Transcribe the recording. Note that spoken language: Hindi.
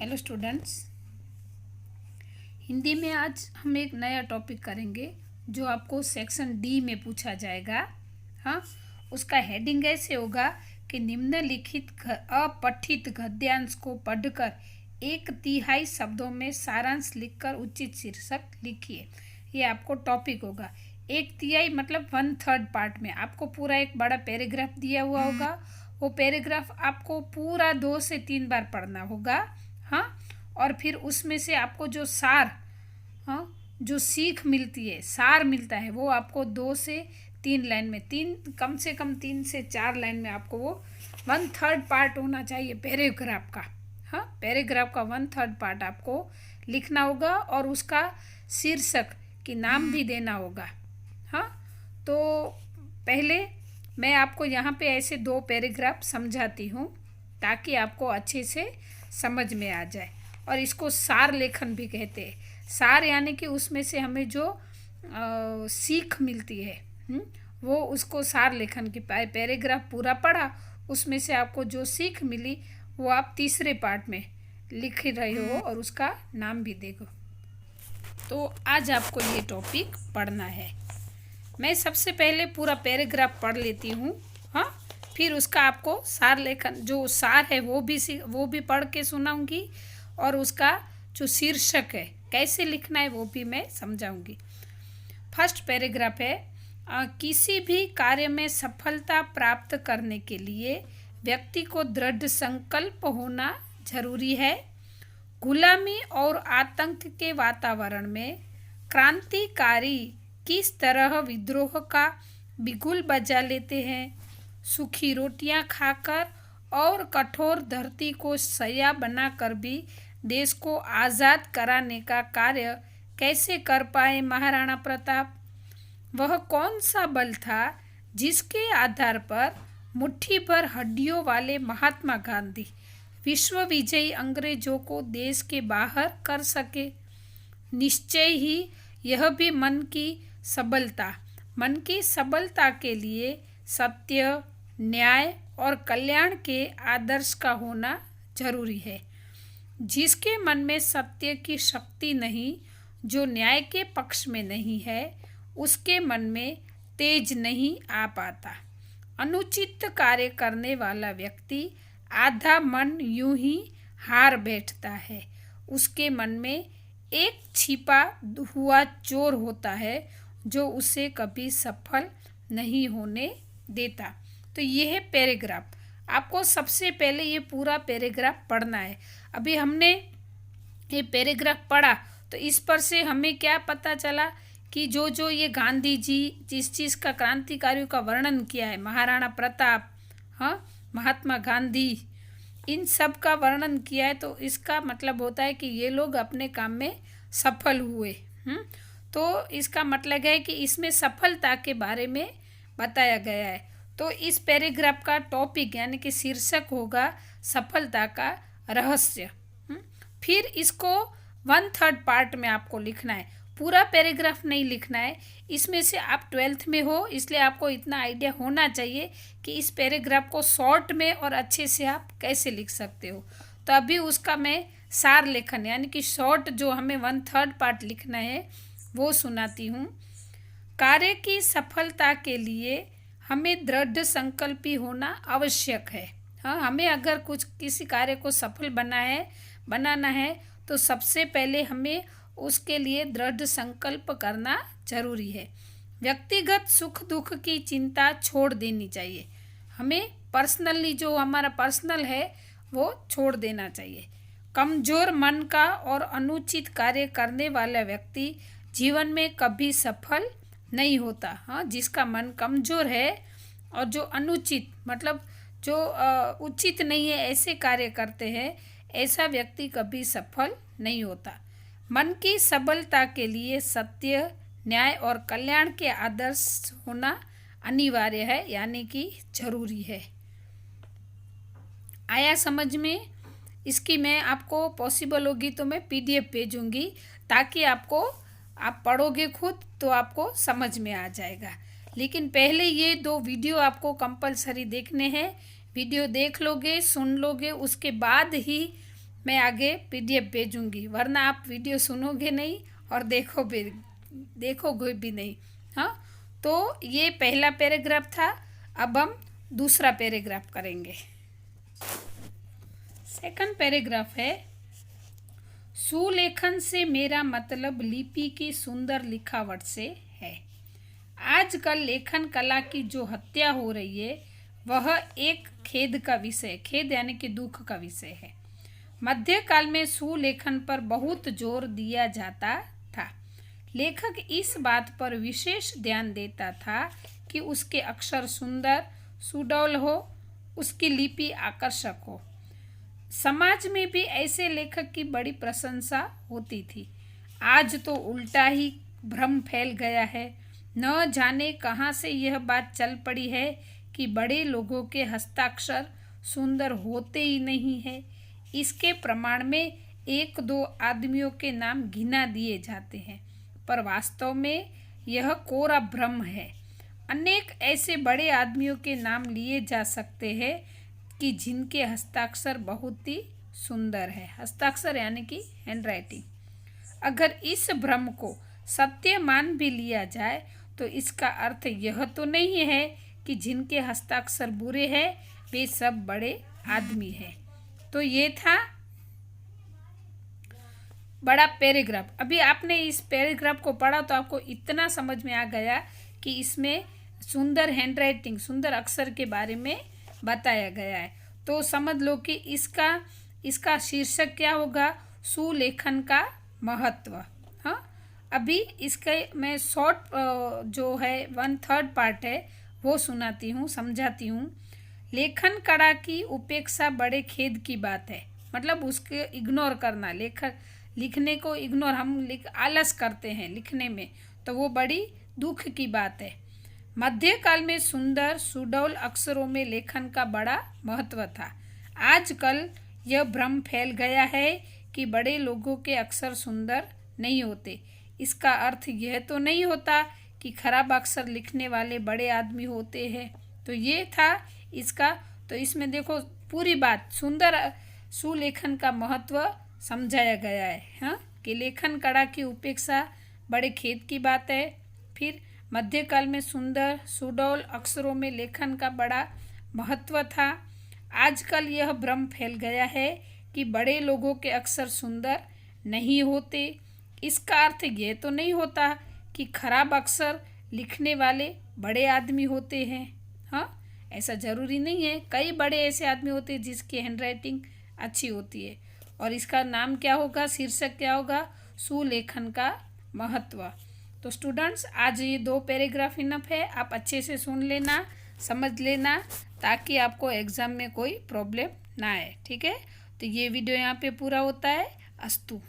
Hello students. हिंदी में आज हम एक नया टॉपिक करेंगे जो आपको सेक्शन डी में पूछा जाएगा। हाँ, उसका हेडिंग ऐसे होगा कि निम्नलिखित अपठित गद्यांश को पढ़कर 1/3 शब्दों में सारांश लिखकर उचित शीर्षक लिखिए। ये आपको टॉपिक होगा। 1/3 मतलब 1/3 पार्ट में आपको पूरा एक बड़ा पैराग्राफ दिया हुआ होगा। वो पैराग्राफ आपको पूरा 2 से 3 बार पढ़ना होगा। हाँ, और फिर उसमें से आपको जो सार, हाँ, जो सीख मिलती है, सार मिलता है, वो आपको 2 से 3 लाइन में, कम से कम 3 से 4 लाइन में आपको वो 1/3 पार्ट होना चाहिए पैराग्राफ का। हाँ, पैराग्राफ का 1/3 पार्ट आपको लिखना होगा और उसका शीर्षक की नाम भी देना होगा। हाँ, तो पहले मैं आपको यहाँ पे ऐसे 2 पैराग्राफ समझाती हूँ ताकि आपको अच्छे से समझ में आ जाए। और इसको सार लेखन भी कहते हैं। सार यानी कि उसमें से हमें जो सीख मिलती है, वो उसको सार लेखन की। पैराग्राफ पूरा पढ़ा, उसमें से आपको जो सीख मिली वो आप तीसरे पार्ट में लिख रहे हो और उसका नाम भी देखो। तो आज आपको ये टॉपिक पढ़ना है। मैं सबसे पहले पूरा पैराग्राफ पढ़ लेती हूँ। हाँ, फिर उसका आपको सार लेखन, जो सार है वो भी पढ़ के सुनाऊंगी और उसका जो शीर्षक है कैसे लिखना है वो भी मैं समझाऊंगी। फर्स्ट पैराग्राफ है, किसी भी कार्य में सफलता प्राप्त करने के लिए व्यक्ति को दृढ़ संकल्प होना जरूरी है। गुलामी और आतंक के वातावरण में क्रांतिकारी किस तरह विद्रोह का बिगुल बजा लेते हैं। सूखी रोटियां खाकर और कठोर धरती को सया बनाकर भी देश को आज़ाद कराने का कार्य कैसे कर पाए महाराणा प्रताप। वह कौन सा बल था जिसके आधार पर मुट्ठी भर हड्डियों वाले महात्मा गांधी विश्व विजयी अंग्रेजों को देश के बाहर कर सके। निश्चय ही यह भी मन की सबलता के लिए सत्य, न्याय और कल्याण के आदर्श का होना जरूरी है। जिसके मन में सत्य की शक्ति नहीं, जो न्याय के पक्ष में नहीं है, उसके मन में तेज नहीं आ पाता। अनुचित कार्य करने वाला व्यक्ति आधा मन यूं ही हार बैठता है। उसके मन में एक छिपा हुआ चोर होता है जो उसे कभी सफल नहीं होने देता। तो ये है पैराग्राफ। आपको सबसे पहले ये पूरा पैराग्राफ पढ़ना है। अभी हमने ये पैराग्राफ पढ़ा तो इस पर से हमें क्या पता चला कि जो ये गांधी जी जिस चीज़ का क्रांतिकारियों का वर्णन किया है, महाराणा प्रताप, हाँ, महात्मा गांधी, इन सब का वर्णन किया है, तो इसका मतलब होता है कि ये लोग अपने काम में सफल हुए। तो इसका मतलब है कि इसमें सफलता के बारे में बताया गया है। तो इस पैराग्राफ का टॉपिक यानी कि शीर्षक होगा सफलता का रहस्य। फिर इसको 1/3 पार्ट में आपको लिखना है, पूरा पैराग्राफ नहीं लिखना है। इसमें से आप 12th में हो, इसलिए आपको इतना आइडिया होना चाहिए कि इस पैराग्राफ को शॉर्ट में और अच्छे से आप कैसे लिख सकते हो। तो अभी उसका मैं सार लेखन यानी कि शॉर्ट जो हमें 1/3 पार्ट लिखना है वो सुनाती हूँ। कार्य की सफलता के लिए हमें दृढ़ संकल्पी होना आवश्यक है। हाँ, हमें अगर किसी कार्य को सफल बनाना है तो सबसे पहले हमें उसके लिए दृढ़ संकल्प करना जरूरी है। व्यक्तिगत सुख दुख की चिंता छोड़ देनी चाहिए। हमें पर्सनली जो हमारा पर्सनल है वो छोड़ देना चाहिए। कमजोर मन का और अनुचित कार्य करने वाला व्यक्ति जीवन में कभी सफल नहीं होता। हाँ, जिसका मन कमजोर है और जो अनुचित मतलब जो उचित नहीं है ऐसे कार्य करते हैं, ऐसा व्यक्ति कभी सफल नहीं होता। मन की सबलता के लिए सत्य, न्याय और कल्याण के आदर्श होना अनिवार्य है यानी कि जरूरी है। आया समझ में? इसकी मैं आपको पॉसिबल होगी तो मैं PDF भेजूंगी ताकि आप पढ़ोगे खुद तो आपको समझ में आ जाएगा। लेकिन पहले ये 2 वीडियो आपको कंपलसरी देखने हैं। वीडियो देख लोगे, सुन लोगे, उसके बाद ही मैं आगे PDF भेजूंगी, वरना आप वीडियो सुनोगे नहीं और देखोगे भी नहीं। हाँ, तो ये पहला पैराग्राफ था। अब हम दूसरा पैराग्राफ करेंगे। सेकंड पैराग्राफ है, सुलेखन से मेरा मतलब लिपि की सुंदर लिखावट से है। आजकल लेखन कला की जो हत्या हो रही है वह एक खेद का विषय, खेद यानी कि दुख का विषय है। मध्यकाल में सुलेखन पर बहुत जोर दिया जाता था। लेखक इस बात पर विशेष ध्यान देता था कि उसके अक्षर सुंदर, सुडौल हो, उसकी लिपि आकर्षक हो। समाज में भी ऐसे लेखक की बड़ी प्रशंसा होती थी। आज तो उल्टा ही भ्रम फैल गया है। न जाने कहाँ से यह बात चल पड़ी है कि बड़े लोगों के हस्ताक्षर सुंदर होते ही नहीं है। इसके प्रमाण में एक दो आदमियों के नाम गिना दिए जाते हैं, पर वास्तव में यह कोरा भ्रम है। अनेक ऐसे बड़े आदमियों के नाम लिए जा सकते हैं कि जिनके हस्ताक्षर बहुत ही सुंदर है। हस्ताक्षर यानी कि हैंडराइटिंग। अगर इस भ्रम को सत्य मान भी लिया जाए तो इसका अर्थ यह तो नहीं है कि जिनके हस्ताक्षर बुरे हैं वे सब बड़े आदमी हैं। तो ये था बड़ा पैराग्राफ। अभी आपने इस पैराग्राफ को पढ़ा तो आपको इतना समझ में आ गया कि इसमें सुंदर हैंडराइटिंग, सुंदर अक्षर के बारे में बताया गया है। तो समझ लो कि इसका शीर्षक क्या होगा, सुलेखन का महत्व। हाँ, अभी इसके मैं शॉर्ट जो है 1/3 पार्ट है वो सुनाती हूँ, समझाती हूँ। लेखन कला की उपेक्षा बड़े खेद की बात है। मतलब उसके इग्नोर करना, लिखने को इग्नोर, हम आलस करते हैं लिखने में, तो वो बड़ी दुख की बात है। मध्यकाल में सुंदर सुडौल अक्षरों में लेखन का बड़ा महत्व था। आजकल यह भ्रम फैल गया है कि बड़े लोगों के अक्षर सुंदर नहीं होते। इसका अर्थ यह तो नहीं होता कि खराब अक्षर लिखने वाले बड़े आदमी होते हैं। तो ये था इसका। तो इसमें देखो पूरी बात सुलेखन का महत्व समझाया गया है। हाँ, कि लेखन कला की उपेक्षा बड़े खेद की बात है। फिर मध्यकाल में सुंदर सुडौल अक्षरों में लेखन का बड़ा महत्व था। आजकल यह भ्रम फैल गया है कि बड़े लोगों के अक्षर सुंदर नहीं होते। इसका अर्थ यह तो नहीं होता कि खराब अक्षर लिखने वाले बड़े आदमी होते हैं। हाँ, ऐसा ज़रूरी नहीं है। कई बड़े ऐसे आदमी होते हैं जिसकी हैंडराइटिंग अच्छी होती है। और इसका नाम क्या होगा, शीर्षक क्या होगा, सुलेखन का महत्व। तो स्टूडेंट्स, आज ये 2 पैराग्राफ इनफ है। आप अच्छे से सुन लेना, समझ लेना, ताकि आपको एग्ज़ाम में कोई प्रॉब्लम ना आए। ठीक है, तो ये वीडियो यहाँ पे पूरा होता है। अस्तु।